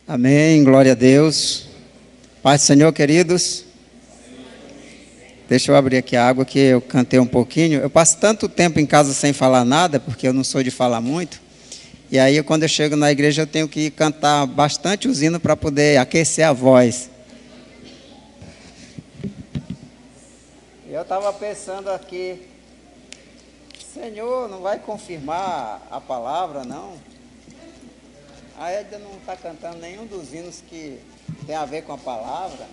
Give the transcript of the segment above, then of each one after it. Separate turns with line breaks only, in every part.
Amém, glória a Deus. Paz do Senhor, queridos. Deixa eu abrir aqui a água que eu cantei um pouquinho. Eu passo tanto tempo em casa sem falar nada, porque eu não sou de falar muito. E aí, quando eu chego na igreja, eu tenho que cantar bastante os hinos para poder aquecer a voz. Eu estava pensando aqui, Senhor, não vai confirmar a palavra, não? A Edna não está cantando nenhum dos hinos que tem a ver com a palavra.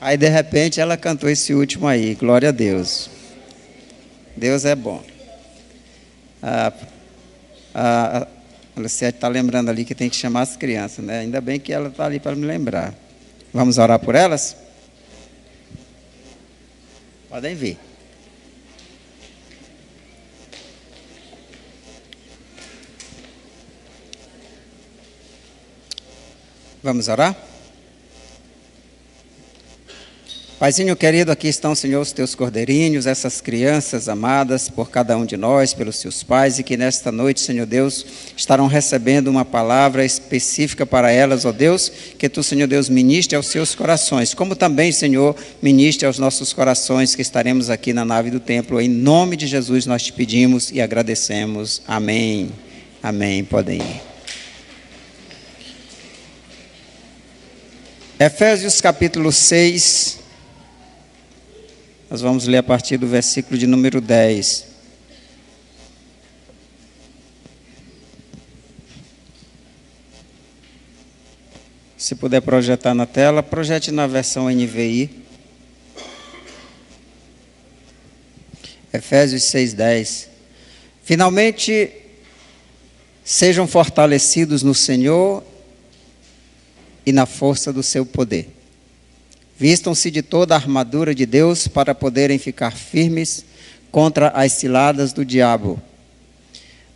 Aí, de repente, ela cantou esse último aí, glória a Deus. Deus é bom. A Luciete está lembrando ali que tem que chamar as crianças, né? Ainda bem que ela está ali para me lembrar. Vamos orar por elas? Podem vir. Vamos orar? Paizinho querido, aqui estão, Senhor, os teus cordeirinhos, essas crianças amadas por cada um de nós, pelos seus pais, e que nesta noite, Senhor Deus, estarão recebendo uma palavra específica para elas, ó Deus, que tu, Senhor Deus, ministre aos seus corações, como também, Senhor, ministre aos nossos corações que estaremos aqui na nave do templo. Em nome de Jesus nós te pedimos e agradecemos. Amém. Amém. Podem ir. Efésios capítulo 6, nós vamos ler a partir do versículo de número 10. Se puder projetar na tela, projete na versão NVI. Efésios 6:10. Finalmente, sejam fortalecidos no Senhor e na força do seu poder. Vistam-se de toda a armadura de Deus para poderem ficar firmes contra as ciladas do diabo.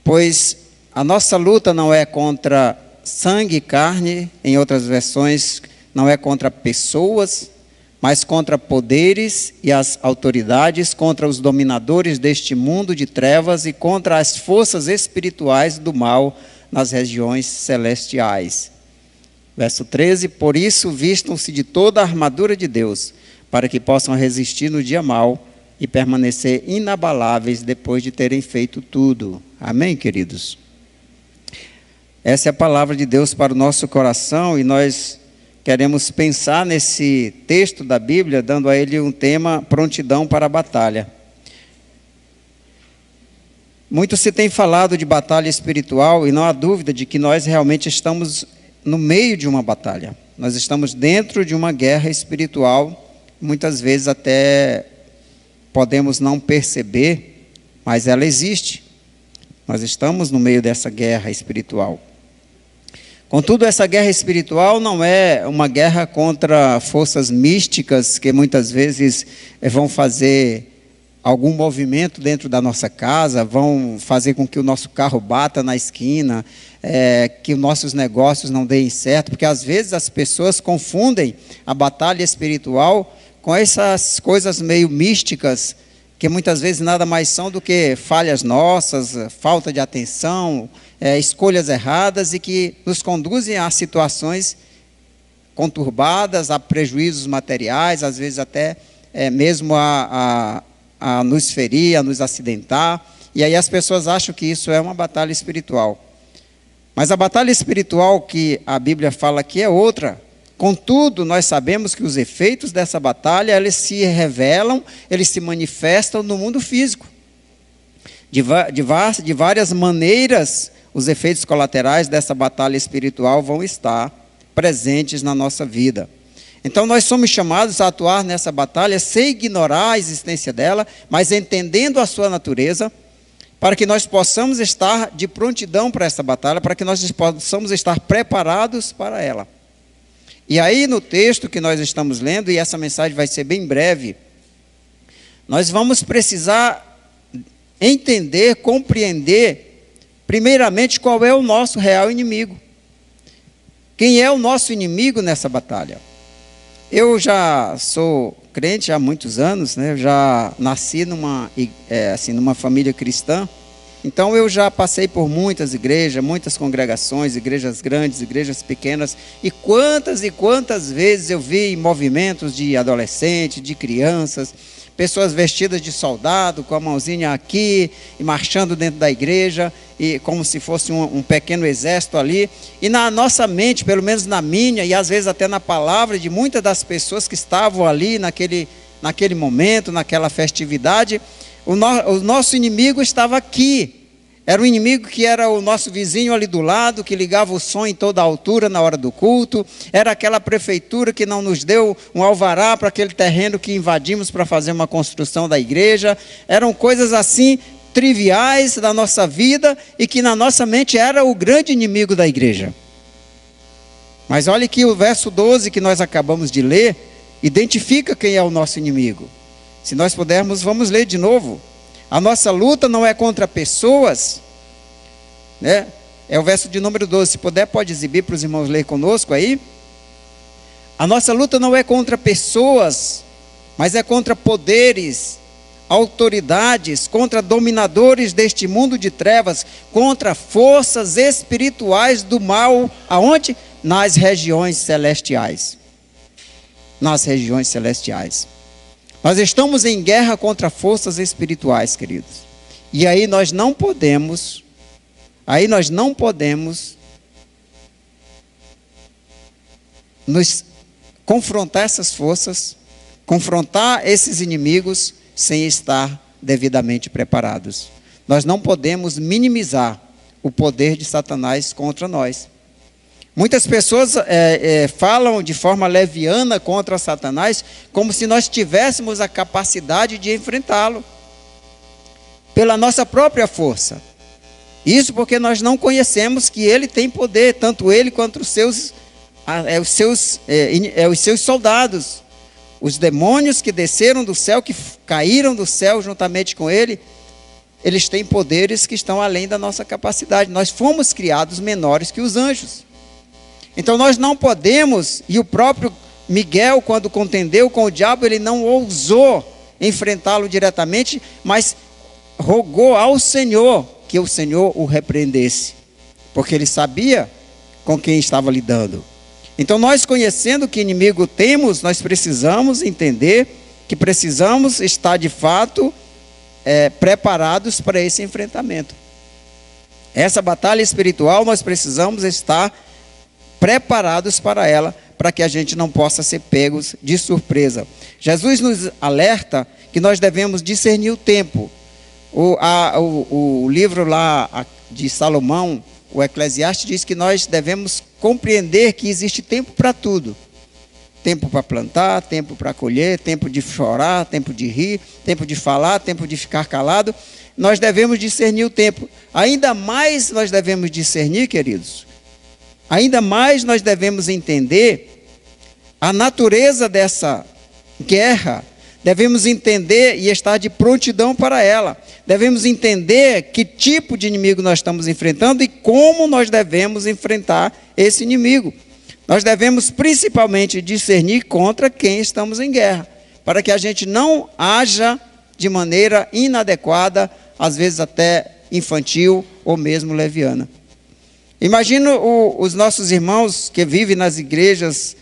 Pois a nossa luta não é contra sangue e carne, em outras versões, não é contra pessoas, mas contra poderes e as autoridades, contra os dominadores deste mundo de trevas e contra as forças espirituais do mal nas regiões celestiais. Verso 13, por isso vistam-se de toda a armadura de Deus, para que possam resistir no dia mau e permanecer inabaláveis depois de terem feito tudo. Amém, queridos? Essa é a palavra de Deus para o nosso coração e nós queremos pensar nesse texto da Bíblia, dando a ele um tema, prontidão para a batalha. Muito se tem falado de batalha espiritual e não há dúvida de que nós realmente estamos no meio de uma batalha. Nós estamos dentro de uma guerra espiritual, muitas vezes até podemos não perceber, mas ela existe. Nós estamos no meio dessa guerra espiritual. Contudo, essa guerra espiritual não é uma guerra contra forças místicas que muitas vezes vão fazer algum movimento dentro da nossa casa, vão fazer com que o nosso carro bata na esquina, que os nossos negócios não deem certo, porque às vezes as pessoas confundem a batalha espiritual com essas coisas meio místicas, que muitas vezes nada mais são do que falhas nossas, falta de atenção, escolhas erradas e que nos conduzem a situações conturbadas, a prejuízos materiais, às vezes até mesmo a nos ferir, a nos acidentar, e aí as pessoas acham que isso é uma batalha espiritual. Mas a batalha espiritual que a Bíblia fala aqui é outra. Contudo, nós sabemos que os efeitos dessa batalha, eles se revelam, eles se manifestam no mundo físico. De várias maneiras, os efeitos colaterais dessa batalha espiritual vão estar presentes na nossa vida. Então nós somos chamados a atuar nessa batalha sem ignorar a existência dela, mas entendendo a sua natureza, para que nós possamos estar de prontidão para essa batalha, para que nós possamos estar preparados para ela. E aí no texto que nós estamos lendo, e essa mensagem vai ser bem breve, nós vamos precisar entender, compreender, primeiramente, qual é o nosso real inimigo. Quem é o nosso inimigo nessa batalha? Eu já sou crente há muitos anos, né? Eu já nasci numa família cristã, Então eu já passei por muitas igrejas, muitas congregações, igrejas grandes, igrejas pequenas, e quantas vezes eu vi movimentos de adolescentes, de crianças, pessoas vestidas de soldado, com a mãozinha aqui, e marchando dentro da igreja, e como se fosse um pequeno exército ali. E na nossa mente, pelo menos na minha, e às vezes até na palavra de muitas das pessoas que estavam ali naquele momento, naquela festividade, o nosso inimigo estava aqui. Era um inimigo que era o nosso vizinho ali do lado, que ligava o som em toda a altura na hora do culto. Era aquela prefeitura que não nos deu um alvará para aquele terreno que invadimos para fazer uma construção da igreja. Eram coisas assim triviais da nossa vida e que na nossa mente era o grande inimigo da igreja. Mas olhe que o verso 12 que nós acabamos de ler identifica quem é o nosso inimigo. Se nós pudermos, vamos ler de novo. A nossa luta não é contra pessoas, né? É o verso de número 12. Se puder, pode exibir para os irmãos ler conosco aí. A nossa luta não é contra pessoas, mas é contra poderes, autoridades, contra dominadores deste mundo de trevas, contra forças espirituais do mal. Aonde? Nas regiões celestiais. Nas regiões celestiais. Nós estamos em guerra contra forças espirituais, queridos. E aí nós não podemos nos confrontar essas forças, confrontar esses inimigos sem estar devidamente preparados. Nós não podemos minimizar o poder de Satanás contra nós. Muitas pessoas falam de forma leviana contra Satanás, como se nós tivéssemos a capacidade de enfrentá-lo, pela nossa própria força. Isso porque nós não conhecemos que ele tem poder, tanto ele quanto os seus soldados. Os demônios que desceram do céu, que caíram do céu juntamente com ele, eles têm poderes que estão além da nossa capacidade. Nós fomos criados menores que os anjos. Então nós não podemos, e o próprio Miguel, quando contendeu com o diabo, ele não ousou enfrentá-lo diretamente, mas rogou ao Senhor que o Senhor o repreendesse, porque ele sabia com quem estava lidando. Então nós, conhecendo que inimigo temos, nós precisamos entender que precisamos estar de fato preparados para esse enfrentamento. Essa batalha espiritual nós precisamos estar preparados para ela, para que a gente não possa ser pegos de surpresa. Jesus nos alerta que nós devemos discernir o tempo. O livro lá de Salomão, o Eclesiastes, diz que nós devemos compreender que existe tempo para tudo. Tempo para plantar, tempo para colher, tempo de chorar, tempo de rir, tempo de falar, tempo de ficar calado. Nós devemos discernir o tempo. Ainda mais nós devemos discernir, queridos, ainda mais nós devemos entender a natureza dessa guerra. Devemos entender e estar de prontidão para ela. Devemos entender que tipo de inimigo nós estamos enfrentando e como nós devemos enfrentar esse inimigo. Nós devemos principalmente discernir contra quem estamos em guerra, para que a gente não haja de maneira inadequada, às vezes até infantil ou mesmo leviana. Imagina os nossos irmãos que vivem nas igrejas,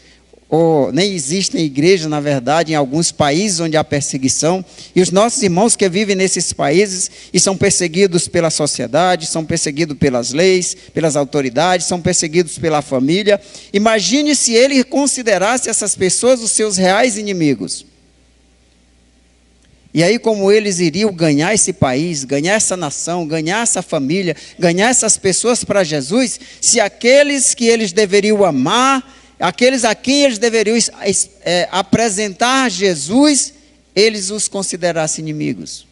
ou nem existem igrejas, na verdade, em alguns países onde há perseguição, e os nossos irmãos que vivem nesses países e são perseguidos pela sociedade, são perseguidos pelas leis, pelas autoridades, são perseguidos pela família. Imagine se ele considerasse essas pessoas os seus reais inimigos. E aí, como eles iriam ganhar esse país, ganhar essa nação, ganhar essa família, ganhar essas pessoas para Jesus, se aqueles que eles deveriam amar, aqueles a quem eles deveriam apresentar Jesus, eles os considerassem inimigos.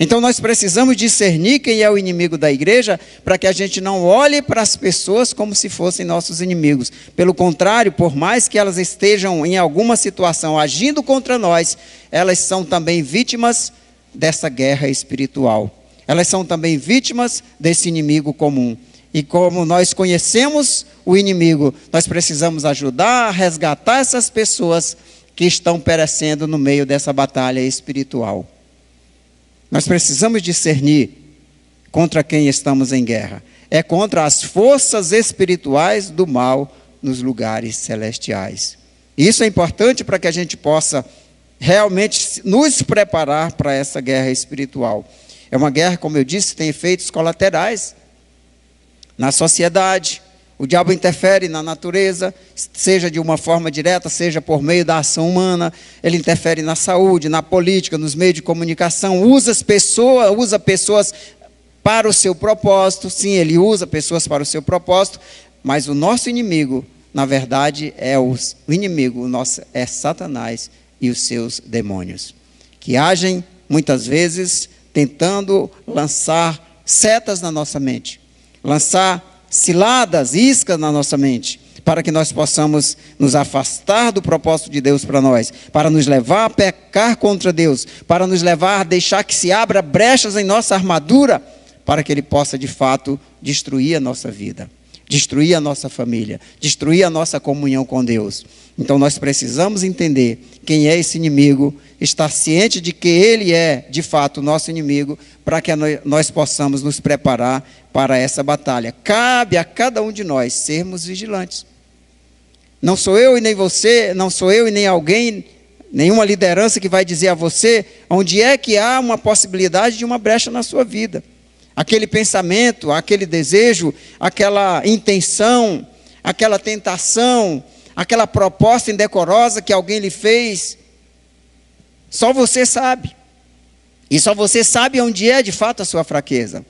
Então nós precisamos discernir quem é o inimigo da igreja, para que a gente não olhe para as pessoas como se fossem nossos inimigos. Pelo contrário, por mais que elas estejam em alguma situação agindo contra nós, elas são também vítimas dessa guerra espiritual. Elas são também vítimas desse inimigo comum. E como nós conhecemos o inimigo, nós precisamos ajudar a resgatar essas pessoas que estão perecendo no meio dessa batalha espiritual. Nós precisamos discernir contra quem estamos em guerra? É contra as forças espirituais do mal nos lugares celestiais. Isso é importante para que a gente possa realmente nos preparar para essa guerra espiritual. É uma guerra, como eu disse, tem efeitos colaterais na sociedade. O diabo interfere na natureza, seja de uma forma direta, seja por meio da ação humana. Ele interfere na saúde, na política, nos meios de comunicação. Usa pessoas para o seu propósito. Sim, ele usa pessoas para o seu propósito, mas o nosso inimigo, na verdade, é Satanás e os seus demônios, que agem muitas vezes tentando lançar setas na nossa mente, lançar ciladas, iscas na nossa mente, para que nós possamos nos afastar do propósito de Deus para nós, para nos levar a pecar contra Deus, para nos levar a deixar que se abra brechas em nossa armadura, para que Ele possa de fato destruir a nossa vida, destruir a nossa família, destruir a nossa comunhão com Deus. Então nós precisamos entender quem é esse inimigo, estar ciente de que ele é de fato o nosso inimigo, para que nós possamos nos preparar para essa batalha. Cabe a cada um de nós sermos vigilantes. Não sou eu e nem você, não sou eu e nem alguém, nenhuma liderança que vai dizer a você onde é que há uma possibilidade de uma brecha na sua vida. Aquele pensamento, aquele desejo, aquela intenção, aquela tentação, aquela proposta indecorosa que alguém lhe fez, só você sabe. E só você sabe onde é de fato a sua fraqueza.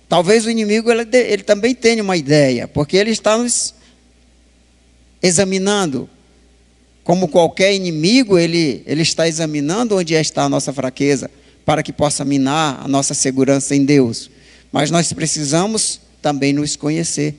Talvez o inimigo ele também tenha uma ideia, porque ele está nos examinando. Como qualquer inimigo, ele está examinando onde está a nossa fraqueza, para que possa minar a nossa segurança em Deus. Mas nós precisamos também nos conhecer,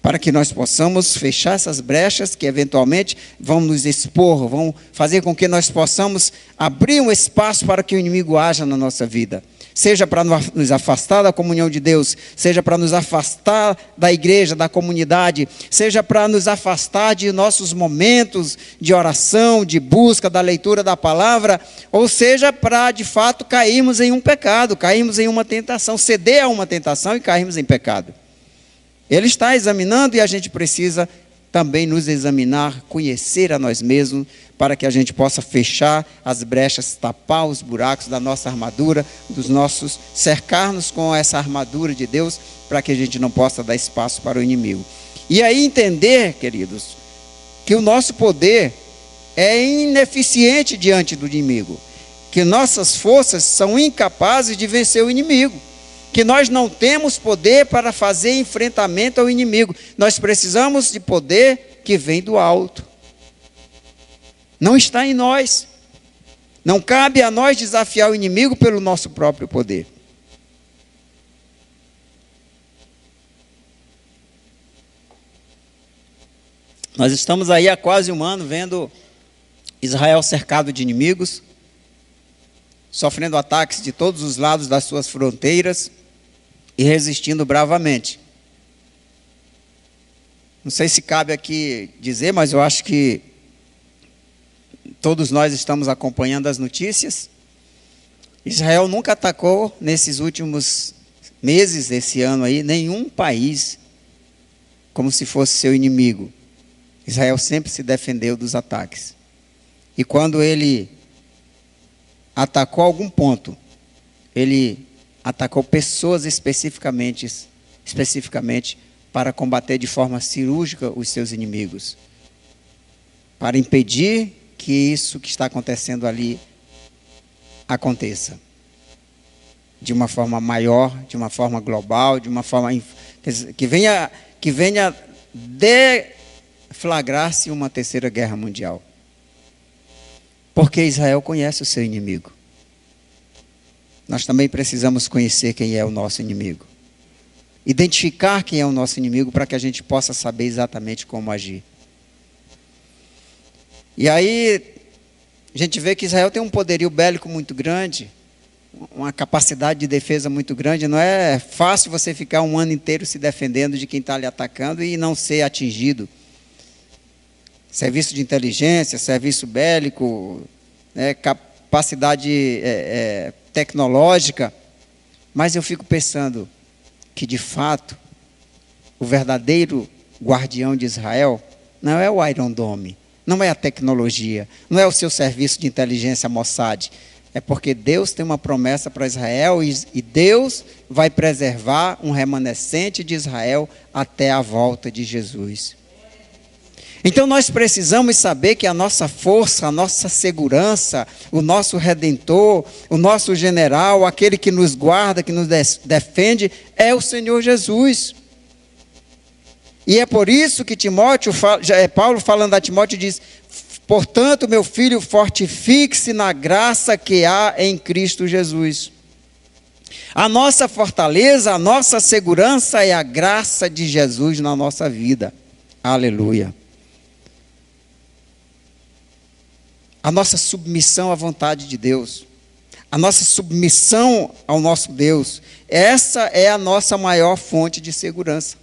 para que nós possamos fechar essas brechas que eventualmente vão nos expor, vão fazer com que nós possamos abrir um espaço para que o inimigo haja na nossa vida. Seja para nos afastar da comunhão de Deus, seja para nos afastar da igreja, da comunidade, seja para nos afastar de nossos momentos de oração, de busca, da leitura da palavra, ou seja, para de fato cairmos em um pecado, cairmos em uma tentação, ceder a uma tentação e cairmos em pecado. Ele está examinando e a gente precisa também nos examinar, conhecer a nós mesmos, para que a gente possa fechar as brechas, tapar os buracos da nossa armadura, cercar-nos com essa armadura de Deus, para que a gente não possa dar espaço para o inimigo. E aí entender, queridos, que o nosso poder é ineficiente diante do inimigo, que nossas forças são incapazes de vencer o inimigo, que nós não temos poder para fazer enfrentamento ao inimigo. Nós precisamos de poder que vem do alto. Não está em nós. Não cabe a nós desafiar o inimigo pelo nosso próprio poder. Nós estamos aí há quase um ano vendo Israel cercado de inimigos, sofrendo ataques de todos os lados das suas fronteiras e resistindo bravamente. Não sei se cabe aqui dizer, mas eu acho que todos nós estamos acompanhando as notícias. Israel nunca atacou nesses últimos meses desse ano aí nenhum país como se fosse seu inimigo. Israel sempre se defendeu dos ataques. E quando ele atacou algum ponto, ele atacou pessoas especificamente para combater de forma cirúrgica os seus inimigos, para impedir que isso que está acontecendo ali aconteça de uma forma maior, de uma forma global, de uma forma que venha deflagrar-se uma terceira guerra mundial. Porque Israel conhece o seu inimigo. Nós também precisamos conhecer quem é o nosso inimigo. Identificar quem é o nosso inimigo para que a gente possa saber exatamente como agir. E aí, a gente vê que Israel tem um poderio bélico muito grande, uma capacidade de defesa muito grande. Não é fácil você ficar um ano inteiro se defendendo de quem está lhe atacando e não ser atingido. Serviço de inteligência, serviço bélico, capacidade tecnológica, Mas eu fico pensando que, de fato, o verdadeiro guardião de Israel não é o Iron Dome, não é a tecnologia, não é o seu serviço de inteligência Mossad. É porque Deus tem uma promessa para Israel e Deus vai preservar um remanescente de Israel até a volta de Jesus. Então nós precisamos saber que a nossa força, a nossa segurança, o nosso Redentor, o nosso general, aquele que nos guarda, que nos defende, é o Senhor Jesus. E é por isso que Paulo falando a Timóteo diz: portanto, meu filho, fortifique-se na graça que há em Cristo Jesus. A nossa fortaleza, a nossa segurança é a graça de Jesus na nossa vida. Aleluia. A nossa submissão à vontade de Deus, a nossa submissão ao nosso Deus, essa é a nossa maior fonte de segurança.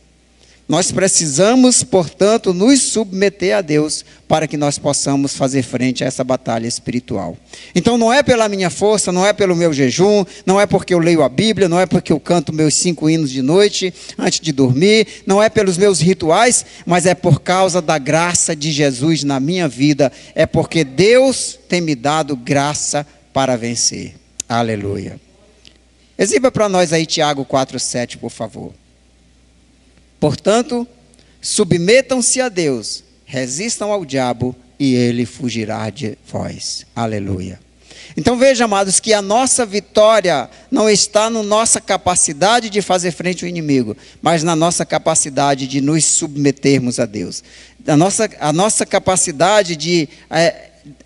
Nós precisamos, portanto, nos submeter a Deus para que nós possamos fazer frente a essa batalha espiritual. Então não é pela minha força, não é pelo meu jejum, não é porque eu leio a Bíblia, não é porque eu canto meus 5 hinos de noite antes de dormir, não é pelos meus rituais, mas é por causa da graça de Jesus na minha vida, é porque Deus tem me dado graça para vencer. Aleluia. Exiba para nós aí Tiago 4,7, por favor. Portanto, submetam-se a Deus, resistam ao diabo e ele fugirá de vós. Aleluia. Então veja, amados, que a nossa vitória não está na nossa capacidade de fazer frente ao inimigo, mas na nossa capacidade de nos submetermos a Deus. A nossa capacidade de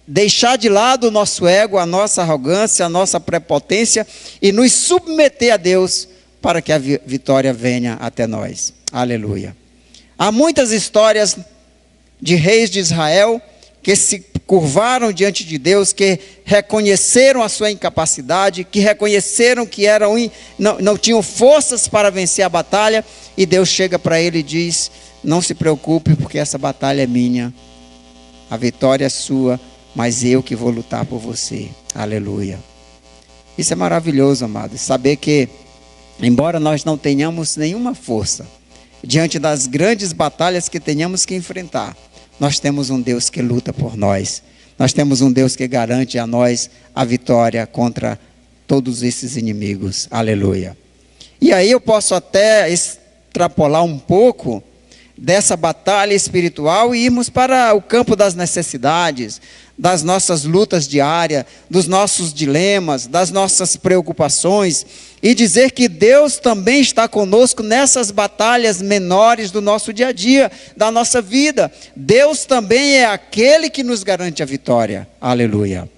deixar de lado o nosso ego, a nossa arrogância, a nossa prepotência e nos submeter a Deus para que a vitória venha até nós. Aleluia. Há muitas histórias de reis de Israel que se curvaram diante de Deus, que reconheceram a sua incapacidade, que reconheceram que não tinham forças para vencer a batalha, e Deus chega para ele e diz: não se preocupe, porque essa batalha é minha, a vitória é sua, mas eu que vou lutar por você. Aleluia. Isso é maravilhoso, amados, saber que, embora nós não tenhamos nenhuma força, diante das grandes batalhas que tenhamos que enfrentar, nós temos um Deus que luta por nós. Nós temos um Deus que garante a nós a vitória contra todos esses inimigos. Aleluia. E aí eu posso até extrapolar um pouco dessa batalha espiritual e irmos para o campo das necessidades, das nossas lutas diárias, dos nossos dilemas, das nossas preocupações, e dizer que Deus também está conosco nessas batalhas menores do nosso dia a dia, da nossa vida. Deus também é aquele que nos garante a vitória. Aleluia.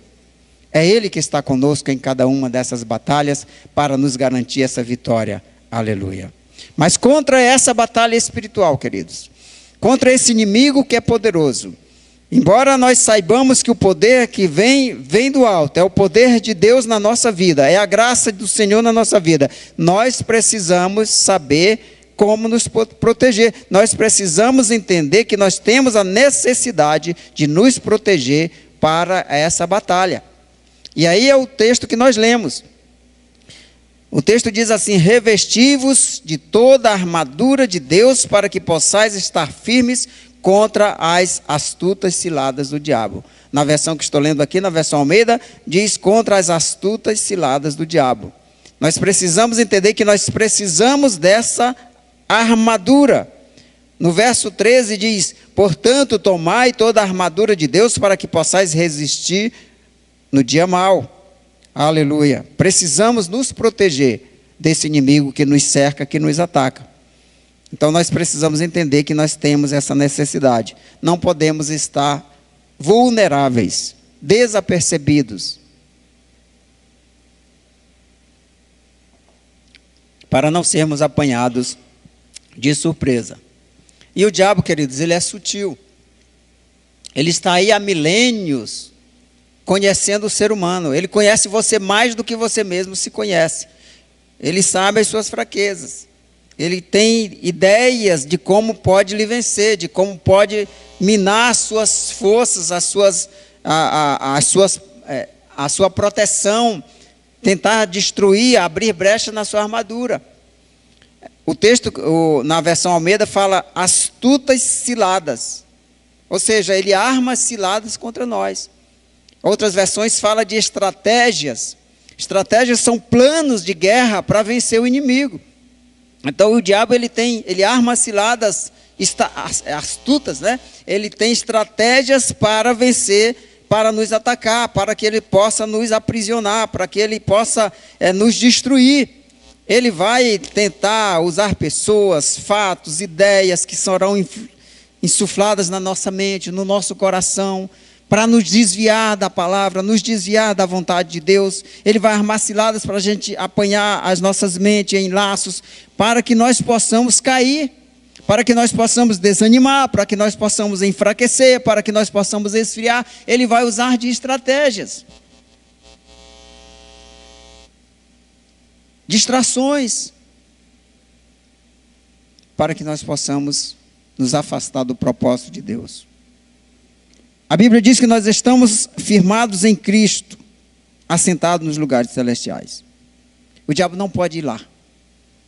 É Ele que está conosco em cada uma dessas batalhas para nos garantir essa vitória. Aleluia. Mas contra essa batalha espiritual, queridos, contra esse inimigo que é poderoso, embora nós saibamos que o poder que vem do alto, é o poder de Deus na nossa vida, é a graça do Senhor na nossa vida, nós precisamos saber como nos proteger. Nós precisamos entender que nós temos a necessidade de nos proteger para essa batalha. E aí é o texto que nós lemos. O texto diz assim: revesti-vos de toda a armadura de Deus para que possais estar firmes contra as astutas ciladas do diabo. Na versão que estou lendo aqui, na versão Almeida, diz contra as astutas ciladas do diabo. Nós precisamos entender que nós precisamos dessa armadura. No verso 13 diz: portanto, tomai toda a armadura de Deus para que possais resistir no dia mau. Aleluia. Precisamos nos proteger desse inimigo que nos cerca, que nos ataca. Então nós precisamos entender que nós temos essa necessidade. Não podemos estar vulneráveis, desapercebidos, para não sermos apanhados de surpresa. E o diabo, queridos, ele é sutil. Ele está aí há milênios conhecendo o ser humano. Ele conhece você mais do que você mesmo se conhece. Ele sabe as suas fraquezas. Ele tem ideias de como pode lhe vencer, de como pode minar as suas forças, a sua proteção. tentar destruir, abrir brecha na sua armadura. O texto, na versão Almeida, fala astutas ciladas. Ou seja, ele arma ciladas contra nós. Outras versões falam de estratégias. Estratégias são planos de guerra para vencer o inimigo. Então o diabo ele arma ciladas astutas, né? Ele tem estratégias para vencer, para nos atacar, para que ele possa nos aprisionar, para que ele possa nos destruir. Ele vai tentar usar pessoas, fatos, ideias que serão insufladas na nossa mente, no nosso coração, para nos desviar da palavra, nos desviar da vontade de Deus. Ele vai armar ciladas para a gente apanhar as nossas mentes em laços, para que nós possamos cair, para que nós possamos desanimar, para que nós possamos enfraquecer, para que nós possamos esfriar. Ele vai usar de estratégias, distrações, para que nós possamos nos afastar do propósito de Deus. A Bíblia diz que nós estamos firmados em Cristo, assentados nos lugares celestiais. O diabo não pode ir lá,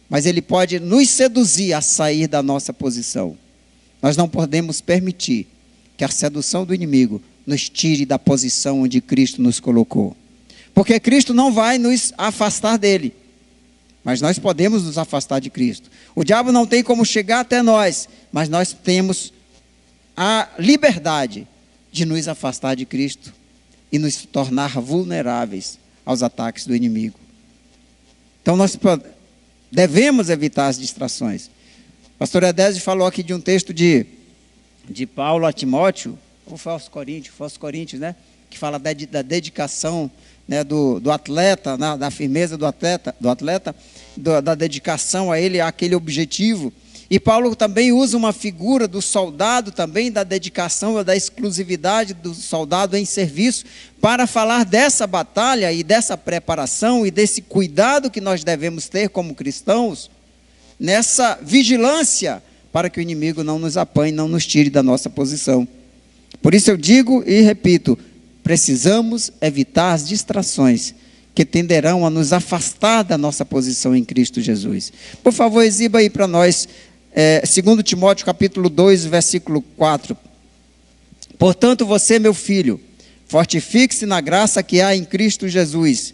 mas ele pode nos seduzir a sair da nossa posição. Nós não podemos permitir que a sedução do inimigo nos tire da posição onde Cristo nos colocou. Porque Cristo não vai nos afastar dele, mas nós podemos nos afastar de Cristo. O diabo não tem como chegar até nós, mas nós temos a liberdade de nos afastar de Cristo e nos tornar vulneráveis aos ataques do inimigo. Então nós devemos evitar as distrações. O pastor Edésio falou aqui de um texto de Paulo a Timóteo, ou foi aos Coríntios, né? Que fala da dedicação, né, do atleta, da firmeza do atleta, da dedicação a ele, àquele objetivo. E Paulo também usa uma figura do soldado também, da dedicação, da exclusividade do soldado em serviço, para falar dessa batalha e dessa preparação e desse cuidado que nós devemos ter como cristãos, nessa vigilância, para que o inimigo não nos apanhe, não nos tire da nossa posição. Por isso eu digo e repito, precisamos evitar as distrações que tenderão a nos afastar da nossa posição em Cristo Jesus. Por favor, exiba aí para nós 2 Timóteo capítulo 2, versículo 4. Portanto, você, meu filho, fortifique-se na graça que há em Cristo Jesus.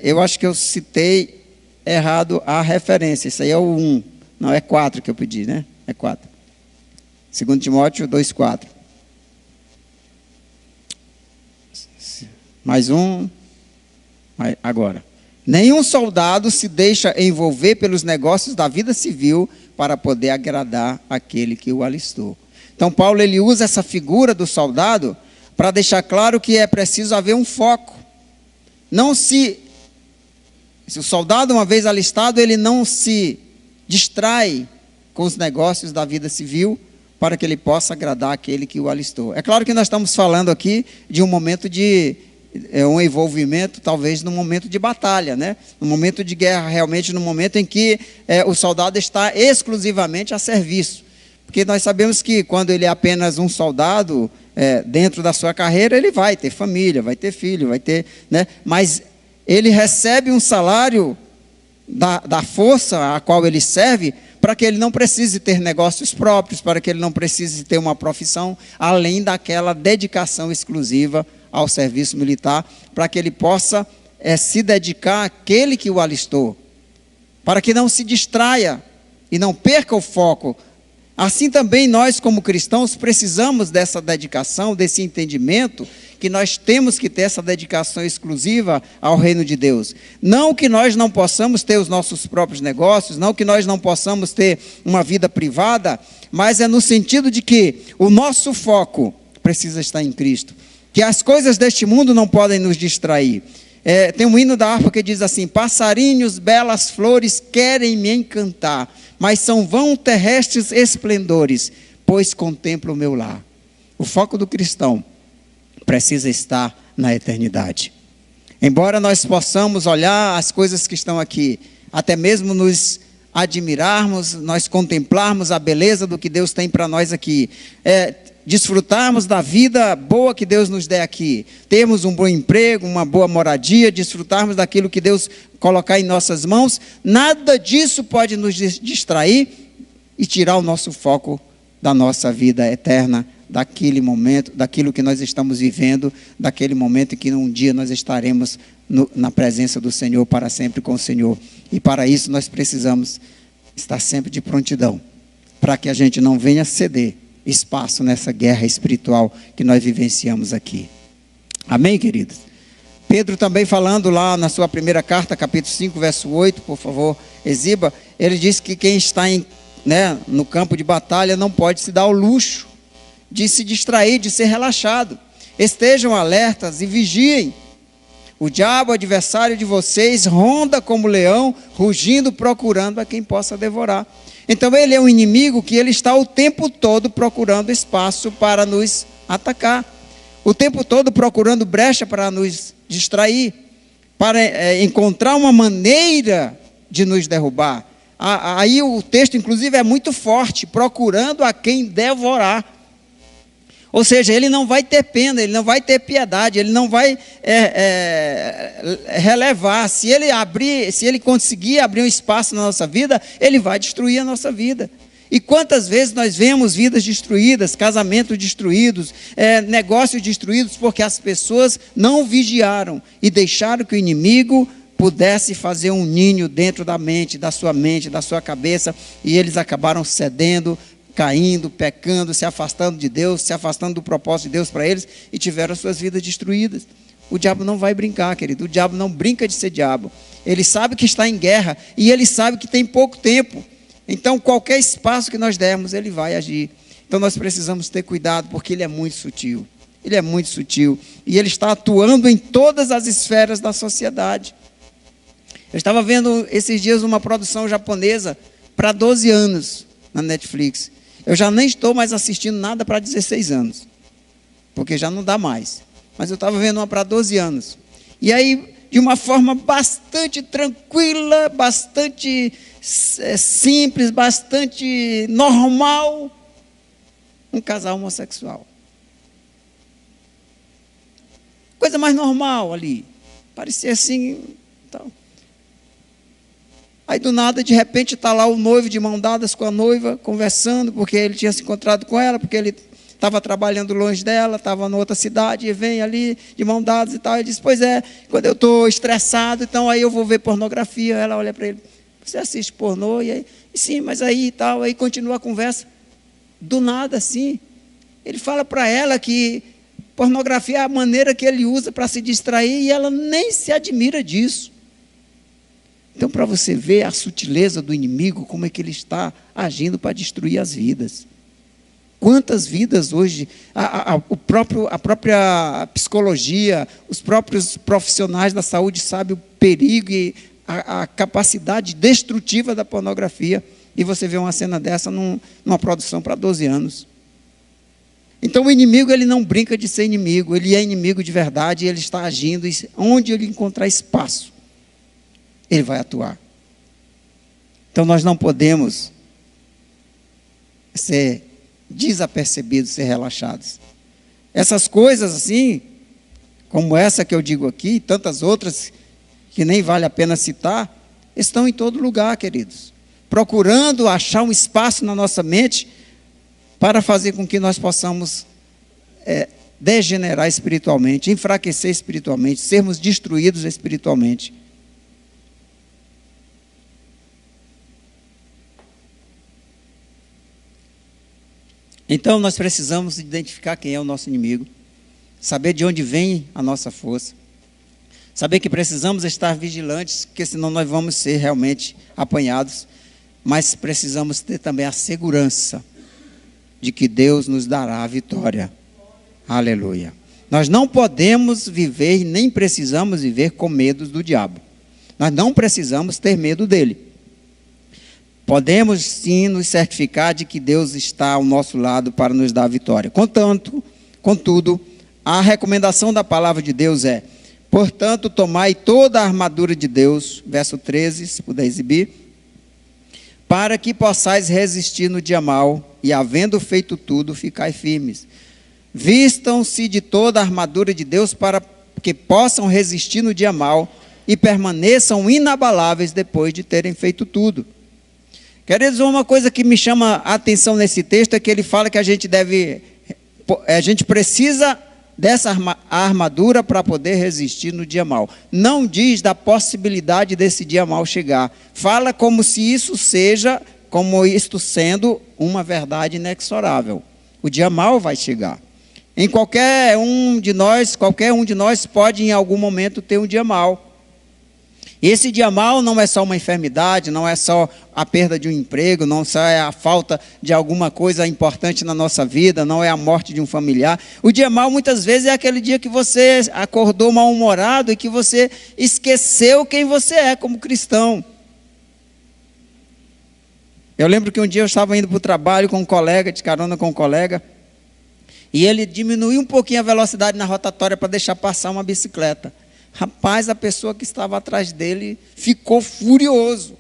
Eu acho que eu citei errado a referência. Isso aí é o 1. Não, é 4 que eu pedi, né? É 4. 2 Timóteo 2, 4. Mais um. Agora. Nenhum soldado se deixa envolver pelos negócios da vida civil para poder agradar aquele que o alistou. Então Paulo ele usa essa figura do soldado para deixar claro que é preciso haver um foco. Se o soldado uma vez alistado, ele não se distrai com os negócios da vida civil para que ele possa agradar aquele que o alistou. É claro que nós estamos falando aqui de um momento de um envolvimento, talvez no momento de batalha, né? No momento de guerra, realmente no momento em que o soldado está exclusivamente a serviço. Porque nós sabemos que quando ele é apenas um soldado, dentro da sua carreira, ele vai ter família, vai ter filho, vai ter, né? Mas ele recebe um salário da força a qual ele serve, para que ele não precise ter negócios próprios, para que ele não precise ter uma profissão, além daquela dedicação exclusiva ao serviço militar, para que ele possa se dedicar àquele que o alistou, para que não se distraia e não perca o foco. Assim também nós, como cristãos, precisamos dessa dedicação, desse entendimento, que nós temos que ter essa dedicação exclusiva ao reino de Deus. Não que nós não possamos ter os nossos próprios negócios, não que nós não possamos ter uma vida privada, mas é no sentido de que o nosso foco precisa estar em Cristo. Que as coisas deste mundo não podem nos distrair. Tem um hino da harpa que diz assim: passarinhos, belas flores querem me encantar, mas são vão terrestres esplendores, pois contemplo o meu lar. O foco do cristão precisa estar na eternidade. Embora nós possamos olhar as coisas que estão aqui, até mesmo nos admirarmos, nós contemplarmos a beleza do que Deus tem para nós aqui, desfrutarmos da vida boa que Deus nos der aqui, termos um bom emprego, uma boa moradia, desfrutarmos daquilo que Deus colocar em nossas mãos, nada disso pode nos distrair e tirar o nosso foco da nossa vida eterna, daquele momento, daquilo que nós estamos vivendo, daquele momento em que um dia nós estaremos na presença do Senhor para sempre com o Senhor. E para isso nós precisamos estar sempre de prontidão, para que a gente não venha ceder espaço nessa guerra espiritual que nós vivenciamos aqui. Amém, queridos? Pedro também falando lá na sua primeira carta, capítulo 5, verso 8, por favor, exiba, ele diz que quem está no campo de batalha não pode se dar ao luxo de se distrair, de ser relaxado. Estejam alertas e vigiem. O diabo, adversário de vocês, ronda como leão, rugindo, procurando a quem possa devorar. Então ele é um inimigo que ele está o tempo todo procurando espaço para nos atacar. O tempo todo procurando brecha para nos distrair, para encontrar uma maneira de nos derrubar. Aí o texto, inclusive, é muito forte, procurando a quem devorar. Ou seja, ele não vai ter pena, ele não vai ter piedade, ele não vai relevar. Se ele conseguir abrir um espaço na nossa vida, ele vai destruir a nossa vida. E quantas vezes nós vemos vidas destruídas, casamentos destruídos, negócios destruídos, porque as pessoas não vigiaram e deixaram que o inimigo pudesse fazer um ninho dentro da mente, da sua cabeça, e eles acabaram cedendo, caindo, pecando, se afastando de Deus, se afastando do propósito de Deus para eles, e tiveram as suas vidas destruídas. O diabo não vai brincar, querido, o diabo não brinca de ser diabo. Ele sabe que está em guerra, e ele sabe que tem pouco tempo. Então qualquer espaço que nós dermos, ele vai agir. Então nós precisamos ter cuidado, porque ele é muito sutil. Ele é muito sutil, e ele está atuando em todas as esferas da sociedade. Eu estava vendo esses dias uma produção japonesa para 12 anos na Netflix. Eu já nem estou mais assistindo nada para 16 anos, porque já não dá mais. Mas eu estava vendo uma para 12 anos. E aí, de uma forma bastante tranquila, bastante simples, bastante normal, um casal homossexual. Coisa mais normal ali. Parecia assim, tal. Aí do nada, de repente, está lá o noivo de mão dadas com a noiva, conversando, porque ele tinha se encontrado com ela, porque ele estava trabalhando longe dela, estava em outra cidade, e vem ali de mão dadas e tal. Ele disse, pois é, quando eu estou estressado, então aí eu vou ver pornografia. Ela olha para ele, você assiste pornô? E aí, sim, mas aí e tal, aí continua a conversa. Do nada, assim, ele fala para ela que pornografia é a maneira que ele usa para se distrair, e ela nem se admira disso. Então, para você ver a sutileza do inimigo, como é que ele está agindo para destruir as vidas. Quantas vidas hoje, a própria psicologia, os próprios profissionais da saúde sabem o perigo e a capacidade destrutiva da pornografia, e você vê uma cena dessa numa produção para 12 anos. Então o inimigo, ele não brinca de ser inimigo, ele é inimigo de verdade, e ele está agindo, e onde ele encontrar espaço, ele vai atuar. Então nós não podemos ser desapercebidos, ser relaxados. Essas coisas assim, como essa que eu digo aqui, e tantas outras que nem vale a pena citar, estão em todo lugar, queridos, procurando achar um espaço na nossa mente para fazer com que nós possamos degenerar espiritualmente, enfraquecer espiritualmente, sermos destruídos espiritualmente. Então nós precisamos identificar quem é o nosso inimigo, saber de onde vem a nossa força, saber que precisamos estar vigilantes, porque senão nós vamos ser realmente apanhados, mas precisamos ter também a segurança de que Deus nos dará a vitória. Aleluia. Nós não podemos viver e nem precisamos viver com medo do diabo. Nós não precisamos ter medo dele. Podemos sim nos certificar de que Deus está ao nosso lado para nos dar a vitória. Contudo, a recomendação da palavra de Deus é: portanto, tomai toda a armadura de Deus, verso 13, se puder exibir, para que possais resistir no dia mau, e havendo feito tudo, ficai firmes. Vistam-se de toda a armadura de Deus, para que possam resistir no dia mau, e permaneçam inabaláveis depois de terem feito tudo. Queridos, uma coisa que me chama a atenção nesse texto é que ele fala que a gente precisa dessa armadura para poder resistir no dia mau. Não diz da possibilidade desse dia mau chegar. Fala como se isso seja, como isto sendo uma verdade inexorável. O dia mau vai chegar. Em qualquer um de nós pode em algum momento ter um dia mau. E esse dia mau não é só uma enfermidade, não é só a perda de um emprego, não só é a falta de alguma coisa importante na nossa vida, não é a morte de um familiar. O dia mau muitas vezes é aquele dia que você acordou mal-humorado e que você esqueceu quem você é como cristão. Eu lembro que um dia eu estava indo para o trabalho com um colega, de carona com um colega, e ele diminuiu um pouquinho a velocidade na rotatória para deixar passar uma bicicleta. Rapaz, a pessoa que estava atrás dele ficou furioso.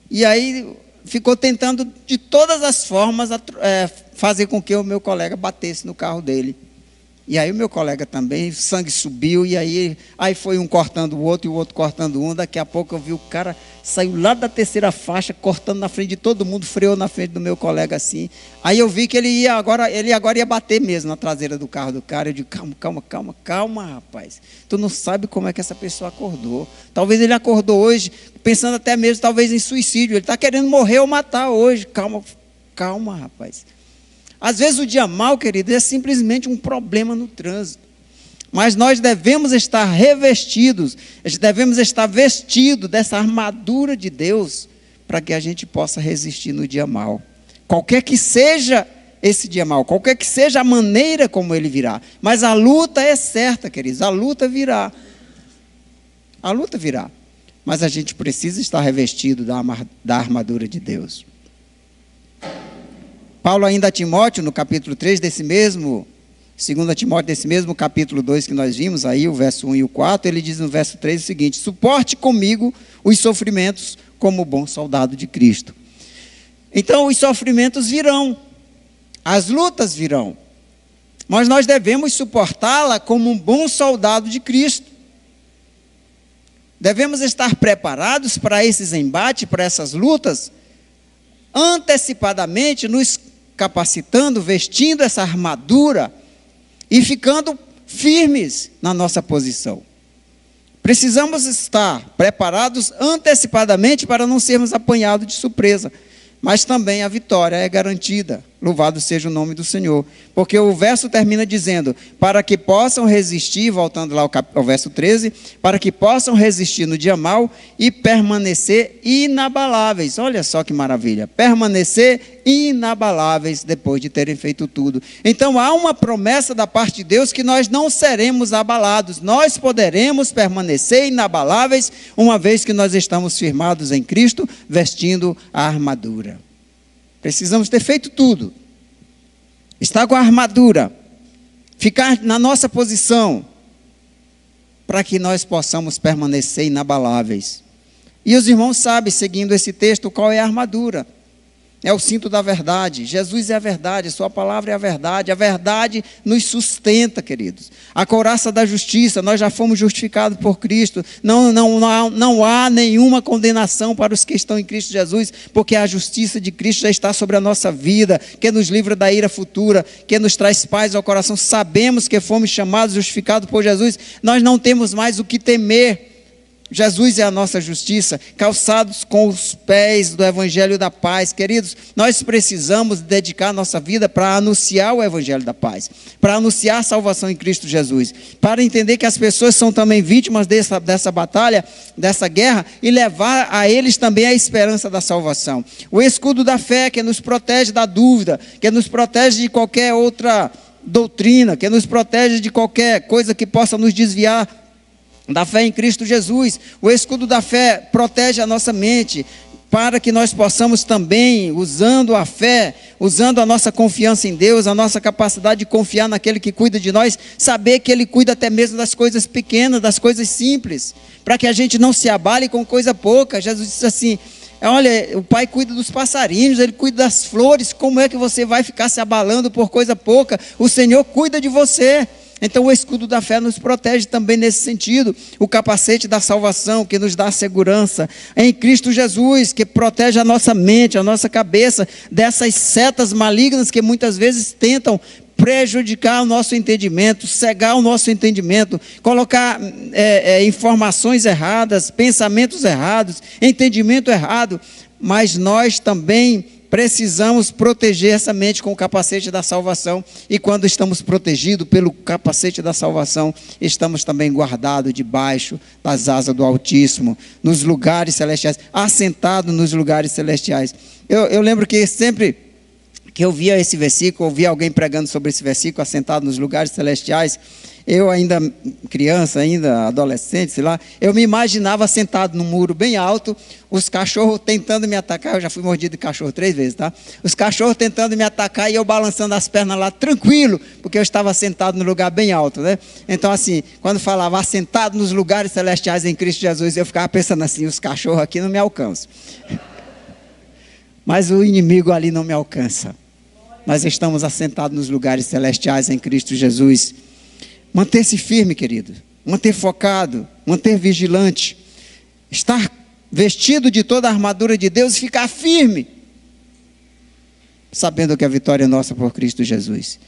E aí ficou tentando de todas as formas fazer com que o meu colega batesse no carro dele. E aí o meu colega também, o sangue subiu, e aí foi um cortando o outro e o outro cortando um. Daqui a pouco eu vi o cara saiu lá da terceira faixa, cortando na frente de todo mundo, freou na frente do meu colega assim. Aí eu vi que ele agora ia bater mesmo na traseira do carro do cara. Eu digo, calma, rapaz. Tu não sabe como é que essa pessoa acordou. Talvez ele acordou hoje, pensando até mesmo talvez em suicídio. Ele está querendo morrer ou matar hoje. Calma, rapaz. Às vezes o dia mau, querido, é simplesmente um problema no trânsito. Mas nós devemos estar revestidos, devemos estar vestidos dessa armadura de Deus, para que a gente possa resistir no dia mau. Qualquer que seja esse dia mau, qualquer que seja a maneira como ele virá. Mas a luta é certa, queridos, a luta virá. A luta virá. Mas a gente precisa estar revestido da armadura de Deus. Paulo ainda a Timóteo, no capítulo 3 desse mesmo, 2 Timóteo desse mesmo capítulo 2 que nós vimos aí, o verso 1 e o 4, ele diz no verso 3 o seguinte: suporte comigo os sofrimentos como bom soldado de Cristo. Então os sofrimentos virão, as lutas virão, mas nós devemos suportá-la como um bom soldado de Cristo. Devemos estar preparados para esses embates, para essas lutas, antecipadamente nos capacitando, vestindo essa armadura e ficando firmes na nossa posição. Precisamos estar preparados antecipadamente para não sermos apanhados de surpresa, mas também a vitória é garantida. Louvado seja o nome do Senhor. Porque o verso termina dizendo, para que possam resistir, voltando lá ao verso 13, para que possam resistir no dia mau e permanecer inabaláveis. Olha só que maravilha. Permanecer inabaláveis depois de terem feito tudo. Então há uma promessa da parte de Deus que nós não seremos abalados. Nós poderemos permanecer inabaláveis uma vez que nós estamos firmados em Cristo, vestindo a armadura. Precisamos ter feito tudo. Estar com a armadura. Ficar na nossa posição. Para que nós possamos permanecer inabaláveis. E os irmãos sabem, seguindo esse texto, qual é a armadura. É o cinto da verdade. Jesus é a verdade, a sua palavra é a verdade. A verdade nos sustenta, queridos. A couraça da justiça, nós já fomos justificados por Cristo. Não há nenhuma condenação para os que estão em Cristo Jesus, porque a justiça de Cristo já está sobre a nossa vida, que nos livra da ira futura, que nos traz paz ao coração. Sabemos que fomos chamados, justificados por Jesus. Nós não temos mais o que temer. Jesus é a nossa justiça, calçados com os pés do Evangelho da paz. Queridos, nós precisamos dedicar nossa vida para anunciar o Evangelho da paz, para anunciar a salvação em Cristo Jesus, para entender que as pessoas são também vítimas dessa batalha, dessa guerra, e levar a eles também a esperança da salvação. O escudo da fé, que nos protege da dúvida, que nos protege de qualquer outra doutrina, que nos protege de qualquer coisa que possa nos desviar da fé em Cristo Jesus. O escudo da fé protege a nossa mente, para que nós possamos também, usando a fé, usando a nossa confiança em Deus, a nossa capacidade de confiar naquele que cuida de nós, saber que Ele cuida até mesmo das coisas pequenas, das coisas simples, para que a gente não se abale com coisa pouca. Jesus disse assim, Olha, o Pai cuida dos passarinhos, Ele cuida das flores. Como é que você vai ficar se abalando por coisa pouca? O Senhor cuida de você. Então o escudo da fé nos protege também nesse sentido. O capacete da salvação, que nos dá segurança em Cristo Jesus, que protege a nossa mente, a nossa cabeça dessas setas malignas que muitas vezes tentam prejudicar o nosso entendimento, cegar o nosso entendimento, colocar informações erradas, pensamentos errados, entendimento errado. Mas nós também precisamos proteger essa mente com o capacete da salvação. E quando estamos protegidos pelo capacete da salvação, estamos também guardados debaixo das asas do Altíssimo, nos lugares celestiais, assentados nos lugares celestiais. Eu lembro que sempre que eu via esse versículo, ouvia alguém pregando sobre esse versículo, assentado nos lugares celestiais, eu ainda criança, ainda adolescente, sei lá, eu me imaginava sentado num muro bem alto, os cachorros tentando me atacar. Eu já fui mordido de cachorro 3 vezes, tá? Os cachorros tentando me atacar e eu balançando as pernas lá, tranquilo, porque eu estava sentado num lugar bem alto, né? Então assim, quando falava assentado nos lugares celestiais em Cristo Jesus, eu ficava pensando assim, os cachorros aqui não me alcançam. Mas o inimigo ali não me alcança. Nós estamos assentados nos lugares celestiais em Cristo Jesus. Manter-se firme, querido. Manter focado. Manter vigilante. Estar vestido de toda a armadura de Deus e ficar firme. Sabendo que a vitória é nossa por Cristo Jesus.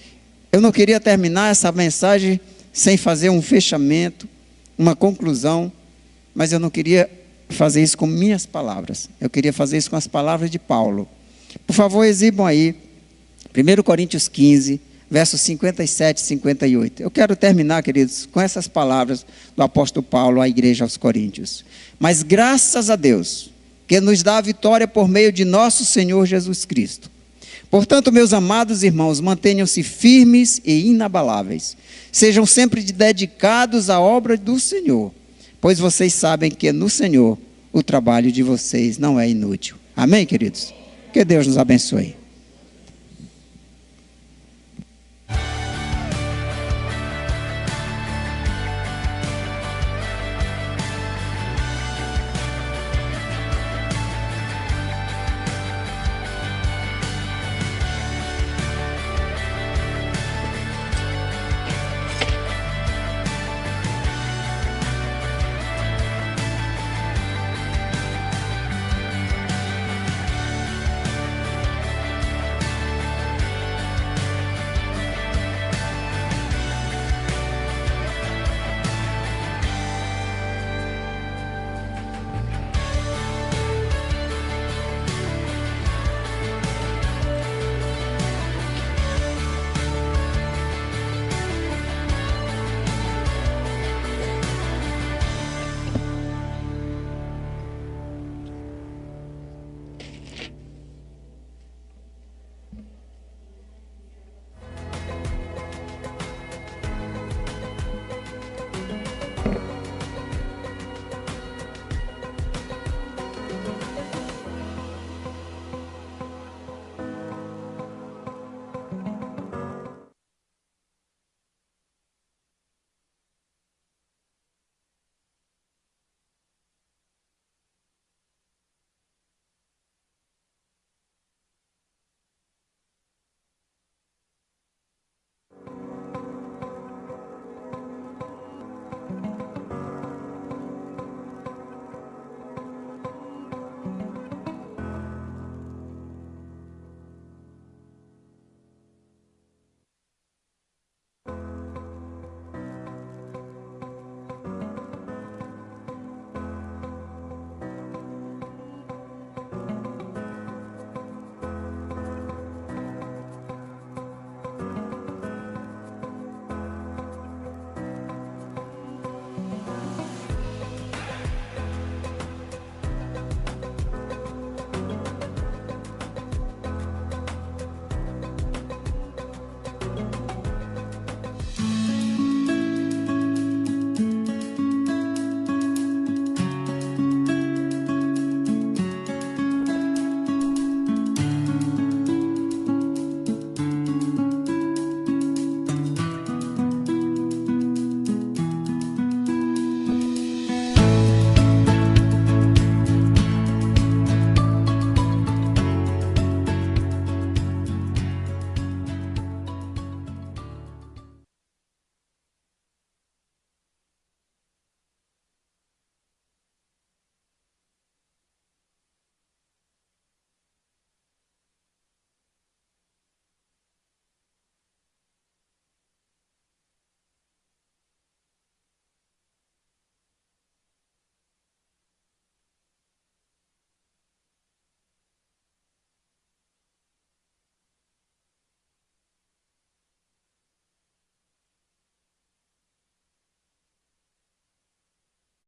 Eu não queria terminar essa mensagem sem fazer um fechamento, uma conclusão. Mas eu não queria fazer isso com minhas palavras. Eu queria fazer isso com as palavras de Paulo. Por favor, exibam aí 1 Coríntios 15, versos 57 e 58. Eu quero terminar, queridos, com essas palavras do apóstolo Paulo à igreja aos Coríntios. Mas graças a Deus, que nos dá a vitória por meio de nosso Senhor Jesus Cristo. Portanto, meus amados irmãos, mantenham-se firmes e inabaláveis. Sejam sempre dedicados à obra do Senhor, pois vocês sabem que no Senhor o trabalho de vocês não é inútil. Amém, queridos? Que Deus nos abençoe.